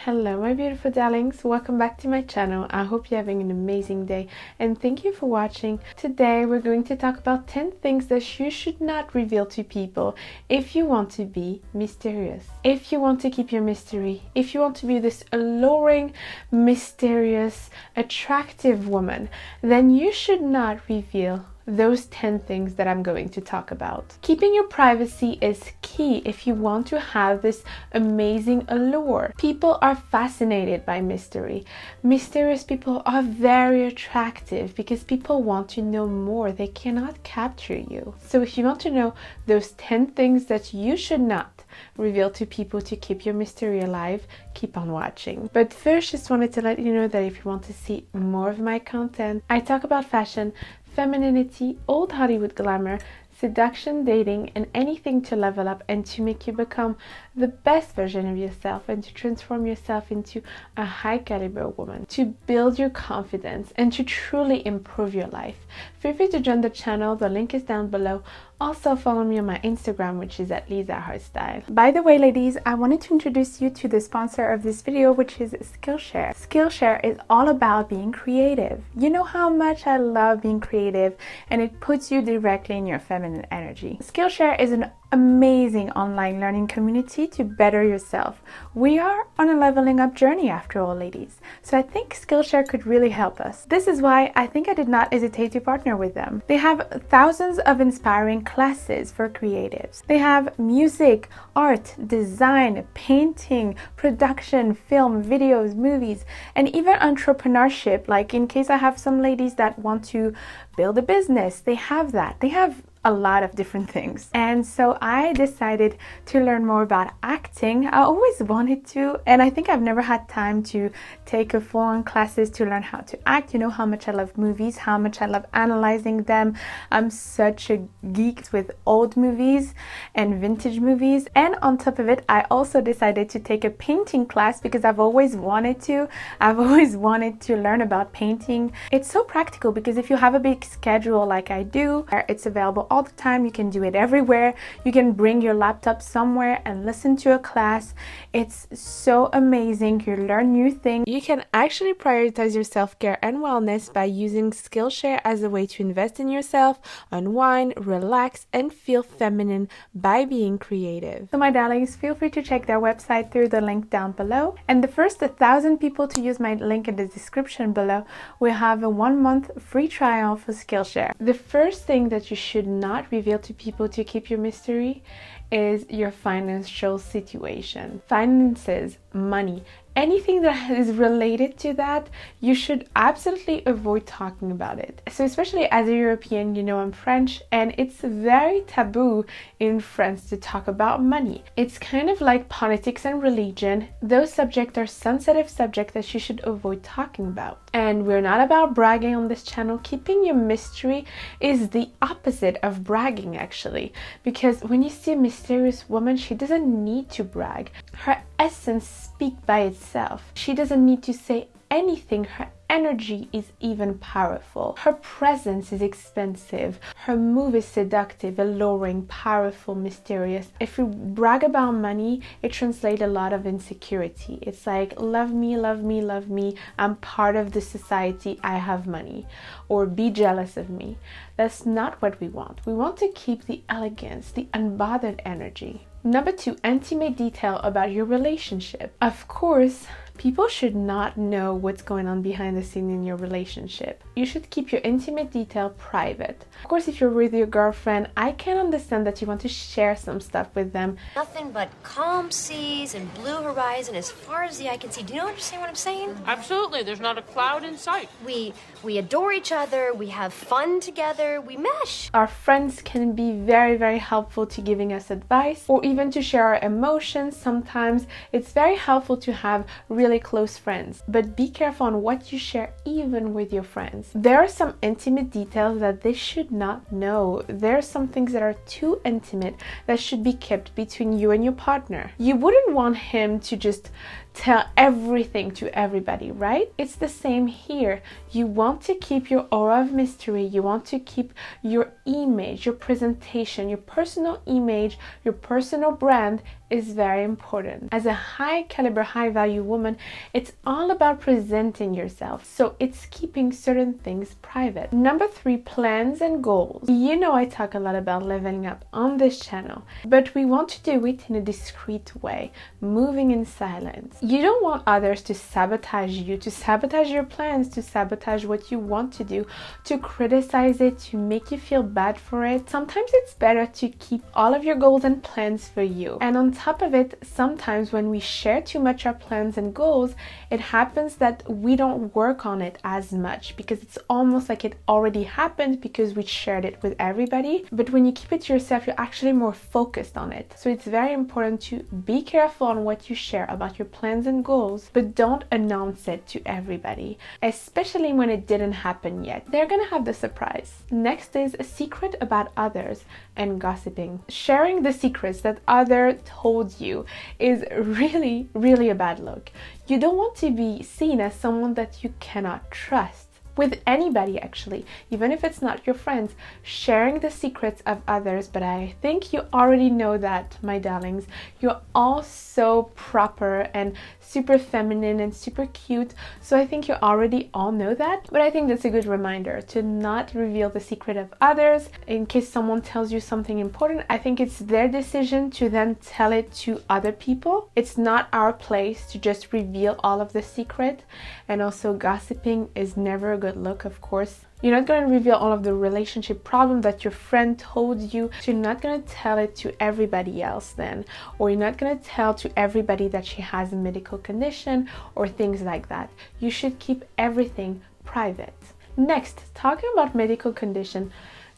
Hello my beautiful darlings, welcome back to my channel. I hope you're having an amazing day and thank you for watching. Today we're going to talk about 10 things that you should not reveal to people if you want to be mysterious. If you want to keep your mystery, if you want to be this alluring, mysterious, attractive woman, then you should not reveal those 10 things that I'm going to talk about. Keeping your privacy is key if you want to have this amazing allure. People are fascinated by mystery. Mysterious people are very attractive because people want to know more. They cannot capture you. So if you want to know those 10 things that you should not reveal to people to keep your mystery alive, keep on watching. But first, just wanted to let you know that if you want to see more of my content, I talk about fashion, femininity, old Hollywood glamour, seduction, dating, and anything to level up and to make you become the best version of yourself and to transform yourself into a high caliber woman, to build your confidence and to truly improve your life. Feel free to join the channel, the link is down below. Also follow me on my Instagram, which is at Lisa Hairstyle. By the way, ladies, I wanted to introduce you to the sponsor of this video, which is Skillshare. Skillshare is all about being creative. You know how much I love being creative, and it puts you directly in your feminine energy. Skillshare is an amazing online learning community to better yourself. We are on a leveling up journey after all, ladies. So I think Skillshare could really help us. This is why I think I did not hesitate to partner with them. They have thousands of inspiring classes for creatives. They have music, art, design, painting, production, film, videos, movies, and even entrepreneurship. Like in case I have some ladies that want to build a business, they have that. They have a lot of different things. And so I decided to learn more about acting. I always wanted to, and I think I've never had time to take a full-on classes to learn how to act. You know how much I love movies, how much I love analyzing them. I'm such a geek with old movies and vintage movies. And on top of it, I also decided to take a painting class because I've always wanted to. I've always wanted to learn about painting. It's so practical because if you have a big schedule like I do, it's available all the time. You can do it everywhere. You can bring your laptop somewhere and listen to a class. It's so amazing. You learn new things. You can actually prioritize your self-care and wellness by using Skillshare as a way to invest in yourself, unwind, relax, and feel feminine by being creative. So my darlings, feel free to check their website through the link down below. And the first 1,000 people to use my link in the description below will have a 1-month free trial for Skillshare. The first thing that you should not reveal to people to keep your mystery is your financial situation. Finances, money, anything that is related to that, you should absolutely avoid talking about it. So especially as a European, you know I'm French, and it's very taboo in France to talk about money. It's kind of like politics and religion. Those subjects are sensitive subjects that you should avoid talking about. And we're not about bragging on this channel. Keeping your mystery is the opposite of bragging, actually, because when you see a mysterious woman, she doesn't need to brag. Her essence speaks by itself. She doesn't need to say anything. Her energy is even powerful. Her presence is expensive. Her move is seductive, alluring, powerful, mysterious. If you brag about money, it translates a lot of insecurity. It's like, love me, love me, love me. I'm part of the society. I have money. Or be jealous of me. That's not what we want. We want to keep the elegance, the unbothered energy. Number 2, intimate detail about your relationship. Of course, people should not know what's going on behind the scene in your relationship. You should keep your intimate detail private. Of course, if you're with your girlfriend, I can understand that you want to share some stuff with them. Nothing but calm seas and blue horizon as far as the eye can see. Do you understand what I'm saying? Absolutely. There's not a cloud in sight. We adore each other. We have fun together. We mesh. Our friends can be very, very helpful to giving us advice or even to share our emotions. Sometimes it's very helpful to have really close friends, but be careful on what you share even with your friends. There are some intimate details that they should not know. There are some things that are too intimate that should be kept between you and your partner. You wouldn't want him to just tell everything to everybody, right? It's the same here. You want to keep your aura of mystery. You want to keep your image, your presentation, your personal image, your personal brand is very important. As a high caliber, high value woman, it's all about presenting yourself. So it's keeping certain things private. Number 3, plans and goals. You know I talk a lot about leveling up on this channel, but we want to do it in a discreet way, moving in silence. You don't want others to sabotage you, to sabotage your plans, to sabotage what you want to do, to criticize it, to make you feel bad for it. Sometimes it's better to keep all of your goals and plans for you. And on top of it, sometimes when we share too much our plans and goals, it happens that we don't work on it as much because it's almost like it already happened because we shared it with everybody. But when you keep it to yourself, you're actually more focused on it. So it's very important to be careful on what you share about your plans and goals, but don't announce it to everybody, especially when it didn't happen yet. They're gonna have the surprise. Next is a secret about others and gossiping. Sharing the secrets that others told you is really a bad look. You don't want to be seen as someone that you cannot trust. With anybody actually, even if it's not your friends, sharing the secrets of others. But I think you already know that, my darlings. You're all so proper and super feminine and super cute, so I think you already all know that. But I think that's a good reminder to not reveal the secret of others in case someone tells you something important. I think it's their decision to then tell it to other people. It's not our place to just reveal all of the secret. And also, gossiping is never a good look, of course. You're not going to reveal all of the relationship problem that your friend told you, so you're not going to tell it to everybody else then, or you're not going to tell to everybody that she has a medical condition or things like that. You should keep everything private. Next, talking about medical condition,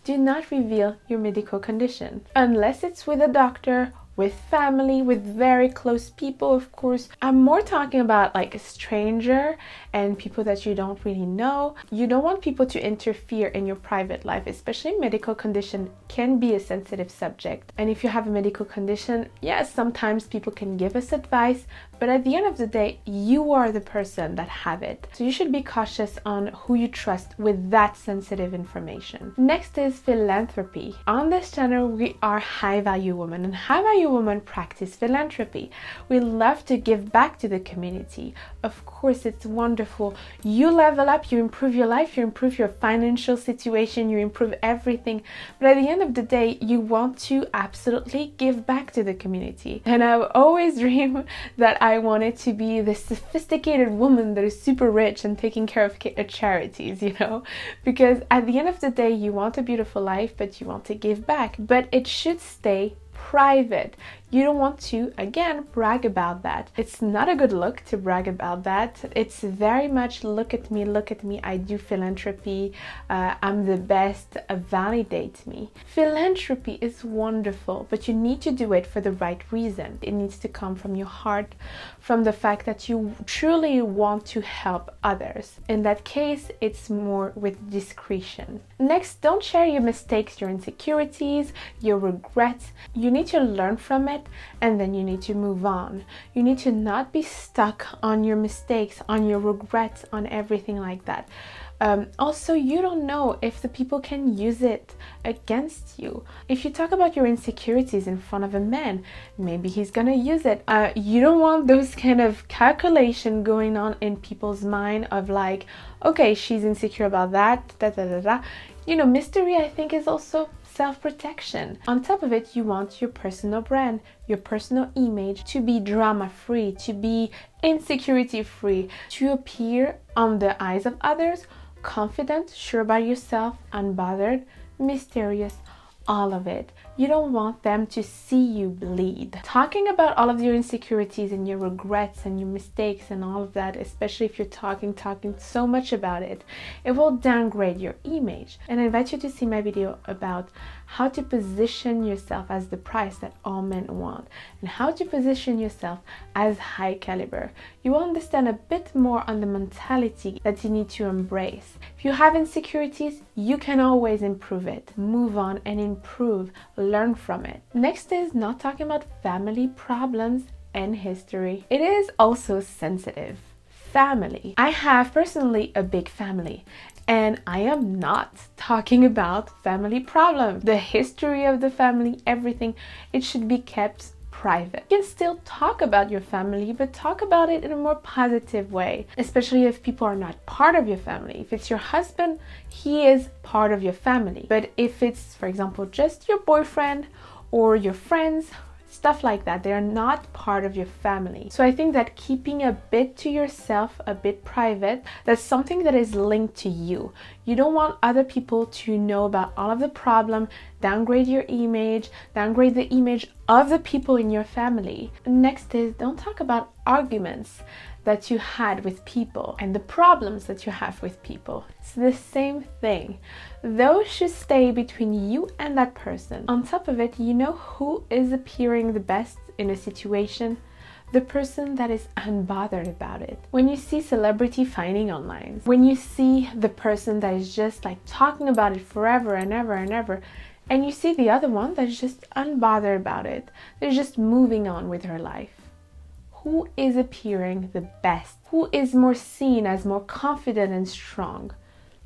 do not reveal your medical condition unless it's with a doctor, with family, with very close people, of course. I'm more talking about like a stranger and people that you don't really know. You don't want people to interfere in your private life, especially medical condition can be a sensitive subject. And if you have a medical condition, yes, sometimes people can give us advice, but at the end of the day, you are the person that have it. So you should be cautious on who you trust with that sensitive information. Next is philanthropy. On this channel, we are high value women, and high value women practice philanthropy. We love to give back to the community. Of course, it's wonderful. You level up, you improve your life, you improve your financial situation, you improve everything. But at the end of the day, you want to absolutely give back to the community. And I've always dreamed that I wanted to be the sophisticated woman that is super rich and taking care of charities, you know? Because at the end of the day, you want a beautiful life, but you want to give back. But it should stay private. You don't want to, again, brag about that. It's not a good look to brag about that. It's very much, look at me, I do philanthropy, I'm the best, validate me. Philanthropy is wonderful, but you need to do it for the right reason. It needs to come from your heart, from the fact that you truly want to help others. In that case, it's more with discretion. Next, don't share your mistakes, your insecurities, your regrets. You need to learn from it, and then you need to move on. You need to not be stuck on your mistakes, on your regrets, on everything like that. Also, you don't know if the people can use it against you. If you talk about your insecurities in front of a man, maybe he's gonna use it. You don't want those kind of calculation going on in people's mind of like, okay, she's insecure about that, You know, mystery, I think, is also self-protection. On top of it, you want your personal brand, your personal image to be drama-free, to be insecurity-free, to appear on the eyes of others confident, sure about yourself, unbothered, mysterious, all of it. You don't want them to see you bleed. Talking about all of your insecurities and your regrets and your mistakes and all of that, especially if you're talking so much about it, it will downgrade your image. And I invite you to see my video about how to position yourself as the price that all men want and how to position yourself as high caliber. You will understand a bit more on the mentality that you need to embrace. If you have insecurities, you can always improve it. Move on and improve. Learn from it. Next is not talking about family problems and history. It is also sensitive. Family. I have personally a big family, and I am not talking about family problems. The history of the family, everything, it should be kept private. You can still talk about your family, but talk about it in a more positive way, especially if people are not part of your family. If it's your husband, he is part of your family. But if it's, for example, just your boyfriend or your friends, stuff like that, they are not part of your family. So I think that keeping a bit to yourself, a bit private, that's something that is linked to you. You don't want other people to know about all of the problem, downgrade your image, downgrade the image of the people in your family. Next is, don't talk about arguments that you had with people and the problems that you have with people. It's the same thing. Those should stay between you and that person. On top of it, you know who is appearing the best in a situation? The person that is unbothered about it. When you see celebrity fighting online, when you see the person that is just like talking about it forever and ever and ever, and you see the other one that's just unbothered about it, they're just moving on with her life. Who is appearing the best? Who is more seen as more confident and strong?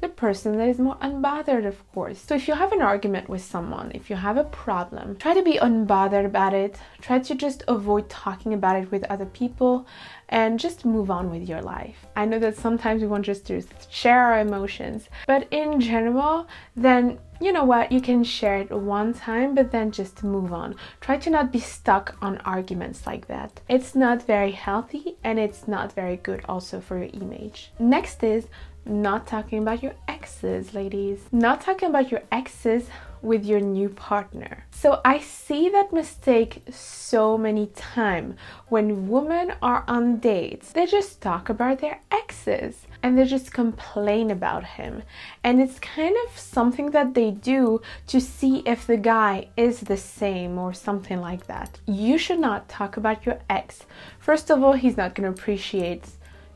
The person that is more unbothered, of course. So if you have an argument with someone, if you have a problem, try to be unbothered about it. Try to just avoid talking about it with other people and just move on with your life. I know that sometimes we want just to share our emotions, but in general, then you know what, you can share it one time, but then just move on. Try to not be stuck on arguments like that. It's not very healthy and it's not very good also for your image. Next is not talking about your exes, ladies. Not talking about your exes with your new partner. So I see that mistake so many times when women are on dates. They just talk about their exes and they just complain about him. And it's kind of something that they do to see if the guy is the same or something like that. You should not talk about your ex. First of all, he's not going to appreciate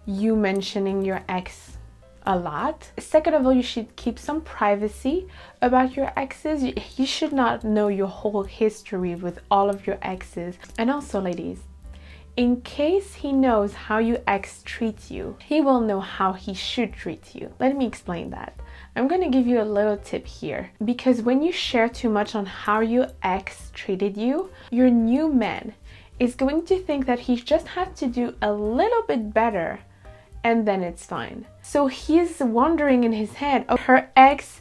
you mentioning your ex a lot. Second of all, you should keep some privacy about your exes. You should not know your whole history with all of your exes. And also, ladies, in case he knows how your ex treats you, he will know how he should treat you. Let me explain that. I'm going to give you a little tip here, because when you share too much on how your ex treated you, your new man is going to think that he just has to do a little bit better and then it's fine. So he's wondering in his head, oh, her ex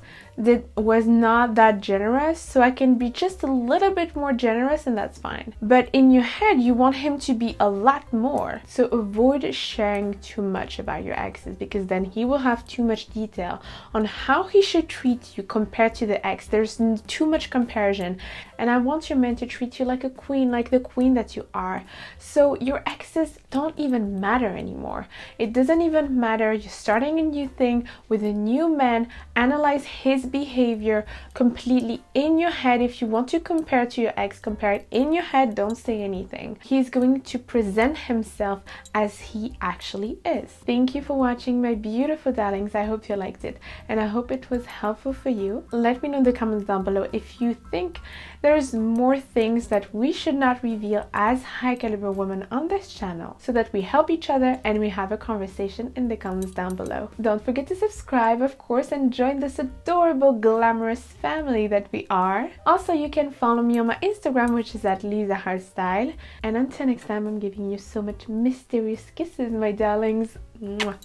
was not that generous, so I can be just a little bit more generous and that's fine. But in your head, you want him to be a lot more. So avoid sharing too much about your exes, because then he will have too much detail on how he should treat you compared to the ex. There's too much comparison. And I want your man to treat you like a queen, like the queen that you are. So your exes don't even matter anymore. It doesn't even matter. You're starting a new thing with a new man. Analyze his behavior completely in your head. If you want to compare to your ex, compare it in your head. Don't say anything. He's going to present himself as he actually is. Thank you for watching, my beautiful darlings. I hope you liked it and I hope it was helpful for you. Let me know in the comments down below if you think there's more things that we should not reveal as high caliber women on this channel, so that we help each other and we have a conversation in the comments down below. Don't forget to subscribe, of course, and join this adorable glamorous family that we are. Also, you can follow me on my Instagram, which is at LisaHeartstyle. And until next time, I'm giving you so much mysterious kisses, my darlings. Mwah.